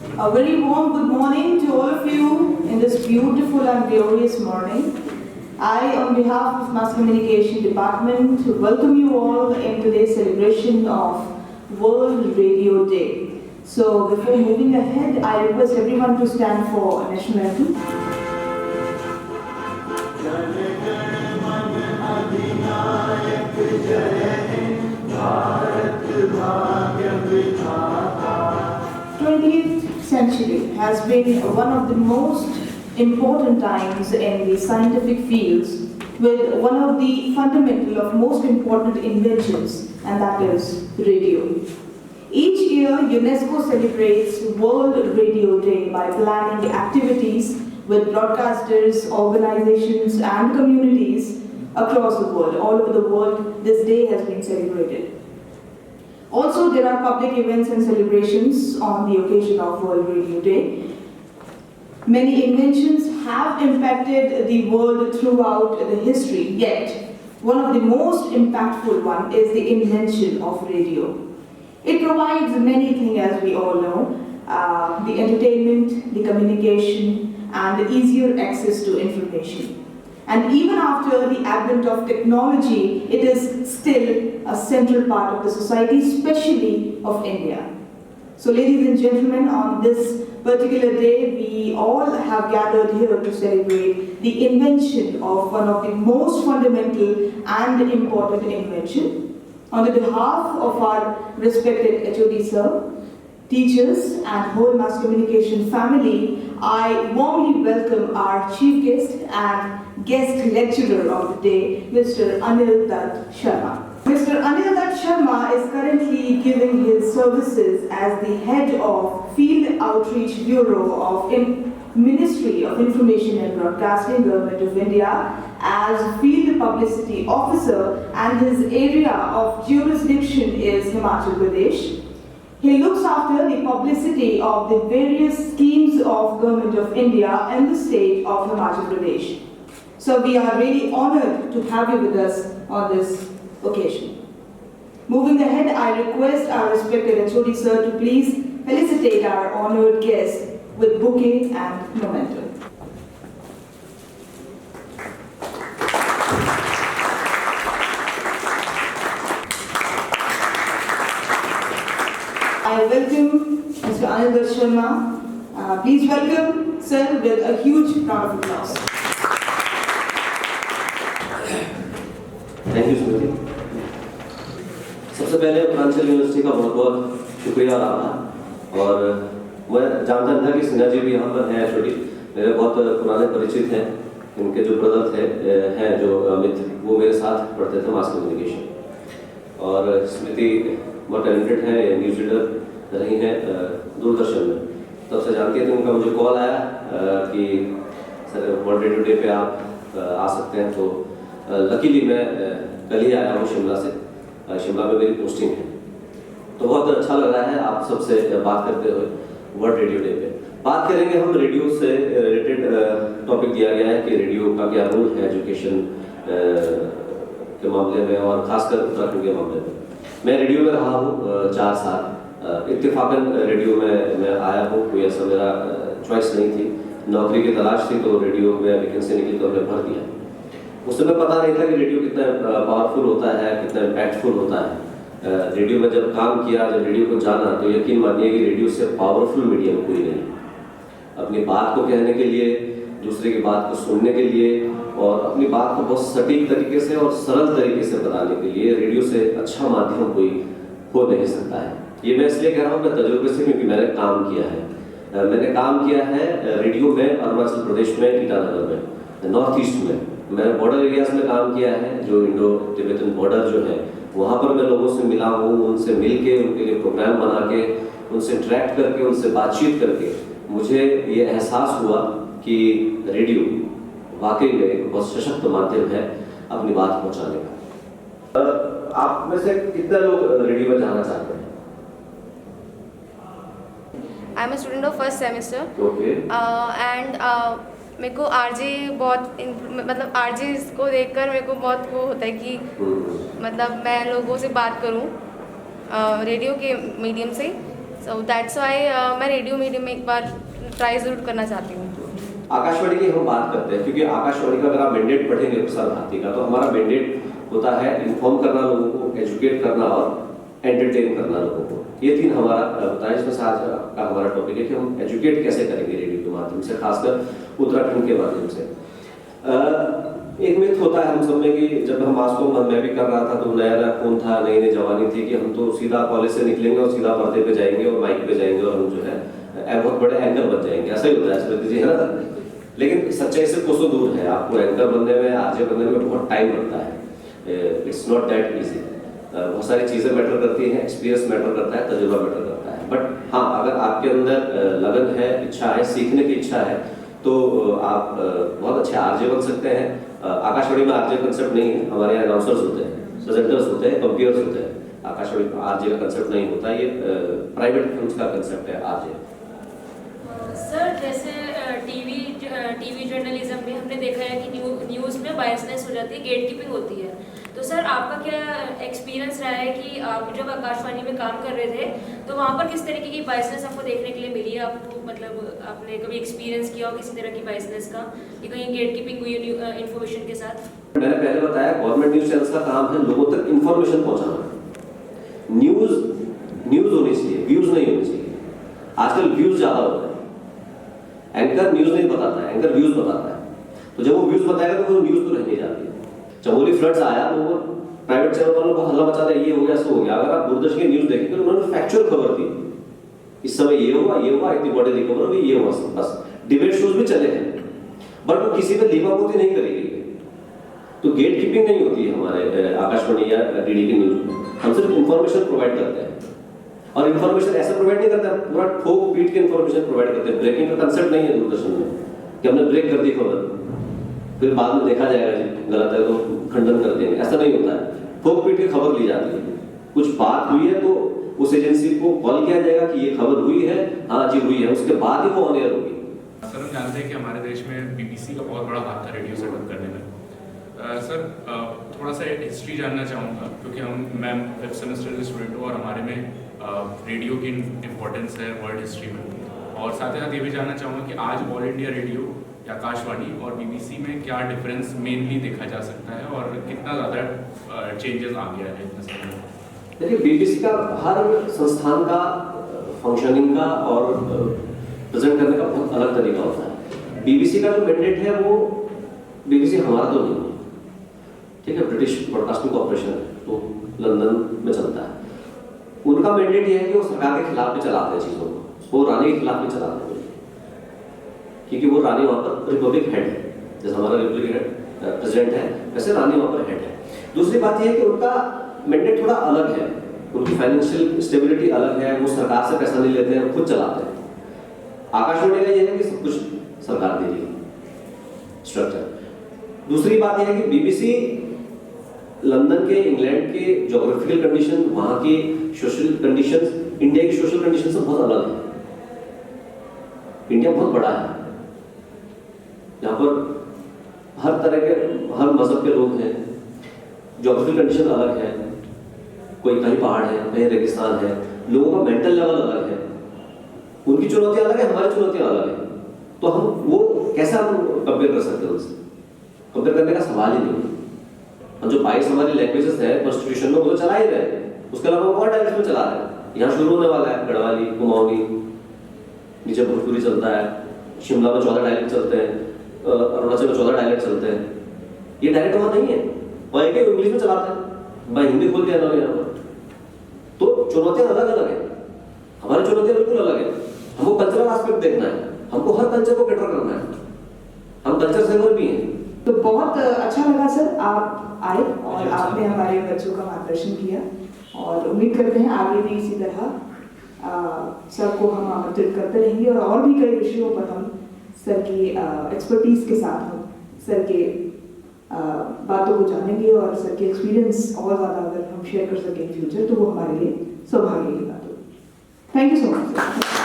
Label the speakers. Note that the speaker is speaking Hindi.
Speaker 1: A very warm good morning to all of you in this beautiful and glorious morning. I, on behalf of Mass Communication Department, welcome you all in today's celebration of World Radio Day. So before moving ahead, I request everyone to stand for national anthem. The 20th century has been one of the most important times in the scientific fields, with one of the fundamental of most important inventions, and that is radio. Each year, UNESCO celebrates World Radio Day by planning activities with broadcasters, organizations, and communities across the world. All over the world, this day has been celebrated. Also, there are public events and celebrations on the occasion of World Radio Day. Many inventions have impacted the world throughout the history, yet one of the most impactful one is the invention of radio. It provides many things, as we all know, the entertainment, the communication, and the easier access to information. And even after the advent of technology, it is still a central part of the society, especially of India. So ladies and gentlemen, on this particular day, we all have gathered here to celebrate the invention of one of the most fundamental and important invention. On the behalf of our respected HOD sir, teachers and whole Mass Communication family, I warmly welcome our chief guest and guest lecturer of the day, Mr. Anil Dutt Sharma. Mr. Anil Dutt Sharma is currently giving his services as the head of Field Outreach Bureau of Ministry of Information and Broadcasting, Government of India, as Field Publicity Officer, and his area of jurisdiction is Himachal Pradesh. He looks after the publicity of the various schemes of Government of India and the state of Himachal Pradesh. So we are really honored to have you with us on this occasion. Moving ahead, I request our respected HOD sir to please felicitate our honored guest with bouquet and memento. I welcome Mr. Anil Dutt Sharma. Please welcome sir with a huge round of applause.
Speaker 2: Thank you Smriti. सबसे पहले उत्तरांचल यूनिवर्सिटी का बहुत बहुत शुक्रिया और आभार। और मैं जानता था कि सिन्हा जी भी यहाँ पर हैं, छोटी मेरे बहुत पुराने परिचित हैं। इनके जो ब्रदर थे हैं जो अमित, वो मेरे साथ पढ़ते थे मास कम्युनिकेशन। और स्मृति बहुत टैलेंटेड है, न्यूज़ रीडर रही हैं दूरदर्शन में, तब से जानती है। तो उनका मुझे कॉल आया कि सर वर्ल्ड रेडियो डे पे आप आ सकते हैं। तो लकीली मैं कल ही आया हूँ शिमला से, शिमला में मेरी पोस्टिंग है। तो बहुत अच्छा लग रहा है आप सबसे बात करते हुए वर्ल्ड रेडियो डे पे। बात करेंगे हम रेडियो से रिलेटेड। टॉपिक दिया गया है कि रेडियो का क्या रोल है एजुकेशन के मामले में और खासकर उत्तराखंड के मामले में। मैं रेडियो में रहा हूँ 4 साल। इत्तेफाकन रेडियो में मैं आया हूँ, कोई ऐसा मेरा चॉइस नहीं थी। नौकरी की तलाश थी तो रेडियो में वैकेंसी निकली तो हमने भर दिया। उस समय पता नहीं था कि रेडियो कितना पावरफुल होता है, कितना इम्पैक्टफुल होता है। रेडियो में जब काम किया, जब रेडियो को जाना, तो यकीन मानिए कि रेडियो से पावरफुल मीडियम कोई नहीं। अपनी बात को कहने के लिए, दूसरे की बात को सुनने के लिए और अपनी बात को बहुत सटीक तरीके से और सरल तरीके से बताने के लिए रेडियो से अच्छा माध्यम कोई हो नहीं सकता है। ये मैं इसलिए कह रहा हूँ मैं तजुर्बे से, क्योंकि मैंने काम किया है। मैंने काम किया है रेडियो में अरुणाचल प्रदेश में, ईटानगर में, नॉर्थ ईस्ट में। मैंने बॉर्डर एरियाज में काम किया है, जो इंडो तिब्बतन बॉर्डर जो है वहाँ पर मैं लोगों से मिला हूँ। उनसे मिल के, उनके लिए प्रोग्राम बना के, उनसे इंटरेक्ट करके, उनसे बातचीत करके मुझे ये एहसास हुआ कि रेडियो वाकई में एक बहुत सशक्त माध्यम है अपनी बात पहुँचाने का। आप में से कितने लोग रेडियो में जाना चाहते हैं?
Speaker 3: I am a student of first semester.
Speaker 2: Okay.
Speaker 3: And मेरे को आरजे बहुत मतलब आरजे को देखकर मेरे को बहुत वो होता है कि मतलब मैं लोगों से बात करूं रेडियो के मीडियम से। सो दैट्स वाई मैं रेडियो मीडियम में एक बार ट्राई ज़रूर करना चाहती हूँ।
Speaker 2: आकाशवाणी की हम बात करते हैं क्योंकि आकाशवाणी का अगर आप मैंडेट पढ़ेंगे प्रसार भारती का, तो हमारा मैंडेट होता है इन्फॉर्म करना लोगों को, एजुकेट करना और एंटरटेन करना लोगों को। ये तीन हमारा होता है। इसमें से आज का हमारा टॉपिक है कि हम एजुकेट कैसे करेंगे रेडियो के माध्यम से, खासकर उत्तराखंड के माध्यम से। एक मिथ होता है हम सब में कि जब हम मास को मैं भी कर रहा था तो नया खून था, नई नई जवानी थी कि हम तो सीधा कॉलेज से निकलेंगे और सीधा पर्दे पे जाएंगे और माइक पे जाएंगे और हम जो है बहुत बड़े एंकर बन जाएंगे। ऐसा ही होता है स्मृति जी, है ना? लेकिन सच्चाई से कोसों दूर है। आपको एंकर बनने में, आरजे बनने में बहुत टाइम लगता है। It's not that easy. बहुत सारी चीज़ें मैटर करती हैं, एक्सपीरियंस मैटर करता है, तजुर्बा मैटर करता है। बट हाँ, अगर आपके अंदर लगन है, इच्छा है, सीखने की इच्छा है, तो आप बहुत अच्छे आरजे बन सकते हैं। आकाशवाणी में आरजे कंसेप्ट नहीं है, हमारे यहाँ अनाउंसर्स होते हैं, प्रेजेंटर्स होते हैं, कंपेयर्स होते हैं। आकाशवाणी में आरजे का कंसेप्ट नहीं होता, ये प्राइवेट फिल्म्स का कंसेप्ट है आरजे।
Speaker 4: सर जैसे टीवी जर्नलिज्म में हमने देखा है कि न्यूज़ में बायसनेस हो जाती है, गेट कीपिंग होती है। तो सर आपका क्या एक्सपीरियंस रहा है कि आप जब आकाशवाणी में काम कर रहे थे तो वहाँ पर किस तरीके की बायसनेस आपको देखने के लिए मिली है? आपको मतलब आपने कभी एक्सपीरियंस किया हो किसी तरह की बायसनेस का, कि कहीं गेट कीपिंग हुई इन्फॉर्मेशन के साथ?
Speaker 2: मैंने पहले बताया गवर्नमेंट न्यूज चैनल्स का काम है लोगों तक इंफॉर्मेशन पहुंचाना। न्यूज होनी चाहिए, व्यूज नहीं होनी चाहिए। आजकल व्यूज ज्यादा होता है। एंकर न्यूज नहीं बताता है, एंकर व्यूज बताता है। तो जब वो व्यूज बताएगा तो वो न्यूज तो रह नहीं जाती है। चमोली फ्लड्स आया तो वो प्राइवेट चैनल वालों को हल्ला मचा दिया, ये हो गया, सो हो गया। अगर आप दूरदर्शन की न्यूज देखेंगे तो उन्होंने फैक्चुअल खबर दी, इस समय ये हुआ, इतनी बॉडी रिकवर हुई, ये हुआ, बस। डिबेट शोज भी चले हैं, बट वो किसी पे लीपापोती नहीं करी गई। तो गेट कीपिंग नहीं होती है हमारे आकाशवाणी या डीडी की न्यूज में। हम सिर्फ इंफॉर्मेशन प्रोवाइड करते हैं, और इंफॉर्मेशन ऐसा प्रोवाइड नहीं करते, पूरा ठोक पीट के इंफॉर्मेशन प्रोवाइड करते हैं। ब्रेकिंग का कंसेप्ट नहीं है दूरदर्शन में कि हमने ब्रेक कर दी खबर, फिर बाद में देखा जाएगा जी गलत है तो खंडन कर देंगे, ऐसा नहीं होता है। ठोक पीट के खबर ली जाती है। कुछ बात हुई है तो उस एजेंसी को कॉल किया जाएगा कि ये खबर हुई है, हाँ जी हुई है, उसके बाद ही वो ऑन एयर होगी।
Speaker 5: सर हम जानते हैं कि हमारे देश में बीबीसी का बहुत बड़ा हाथ था रेडियो सेटअप करने में। सर थोड़ा सा हिस्ट्री जानना चाहूँगा, क्योंकि मैं 5th सेमेस्टर के स्टूडेंट हूँ और हमारे में रेडियो की इम्पोर्टेंस है वर्ल्ड हिस्ट्री में। और साथ ही साथ ये भी जानना चाहूँगा कि आज ऑल इंडिया रेडियो या आकाशवाणी और बीबीसी में क्या डिफरेंस मेनली देखा जा सकता है और कितना ज़्यादा चेंजेस आ गया है इतने समय में?
Speaker 2: देखिए, बीबीसी का हर संस्थान का फंक्शनिंग का और प्रेजेंट करने का बहुत अलग तरीका होता है। बीबीसी का जो मैंडेट है वो बीबीसी हमारा तो नहीं है, ठीक है, ब्रिटिश ब्रॉडकास्टिंग कॉर्पोरेशन है, तो लंदन में चलता है। उनका मैंडेट ये है कि वो सरकार के खिलाफ भी चलाते हैं चीज़ों को, वो रानी के खिलाफ भी चलाते हैं, क्योंकि वो रानी वहाँ पर रिपब्लिक हेड है। जैसे हमारा रिपब्लिक हेड प्रेसिडेंट है, वैसे रानी वहाँ पर हेड है। दूसरी बात यह है कि उनका मैंडेट थोड़ा अलग है, उनकी फाइनेंशियल स्टेबिलिटी अलग है, वो सरकार से पैसा नहीं लेते हैं, खुद चलाते हैं। आकाशवाणी का ये है कि सब कुछ सरकार दे रही है स्ट्रक्चर। दूसरी बात यह है कि बीबीसी लंदन के, इंग्लैंड के ज्योग्राफिकल कंडीशन, वहाँ की सोशल कंडीशंस इंडिया की सोशल कंडीशन से बहुत अलग है। इंडिया बहुत बड़ा है, यहाँ पर हर तरह के, हर मजहब के लोग हैं, ज्योग्राफिकल कंडीशन अलग है, कोई कहीं पहाड़ है, कहीं रेगिस्तान है, लोगों का मेंटल लेवल अलग है, उनकी चुनौतियां अलग है, हमारी चुनौतियां अलग है। तो हम वो कैसे हम कंपेयर कर सकते हैं उनसे? कंपेयर करने का सवाल ही नहीं है। हम जो 22 हमारी लैंग्वेजेस है कॉन्स्टिट्यूशन में, वो तो चला ही रहे, उसके अलावा और डायलेक्ट में चला रहे हैं। यहाँ शुरू होने वाला है गढ़वाली, कुमाऊनी, नीचे भोजपुरी चलता है, शिमला में 14 डायलेक्ट चलते हैं, अरुणाचल में 14 डायलेक्ट चलते हैं। ये डायलेक्ट वहाँ नहीं है, वहाँ एक इंग्लिश में चलाते हैं, मैं हिंदी खोल दिया ना यहाँ पर। तो चुनौतियाँ अलग अलग है, हमारी चुनौतियाँ बिल्कुल अलग है। हमको कल्चरल एस्पेक्ट देखना है, हमको हर कल्चर को कैटर करना है, हम कल्चर सेवर भी हैं।
Speaker 1: तो बहुत अच्छा लगा सर आप आए और आपने हमारे बच्चों का मार्गदर्शन किया, और उम्मीद करते हैं आगे भी इसी तरह सर को हम आमंत्रित करते रहेंगे और भी कई विषयों पर हम सर की एक्सपर्टीज के साथ हम सर के बातों को जानेंगे, और सर के एक्सपीरियंस और ज़्यादा अगर हम शेयर कर सकें इन फ्यूचर तो वो हमारे लिए सौभाग्य की बात होगी। Thank you so much.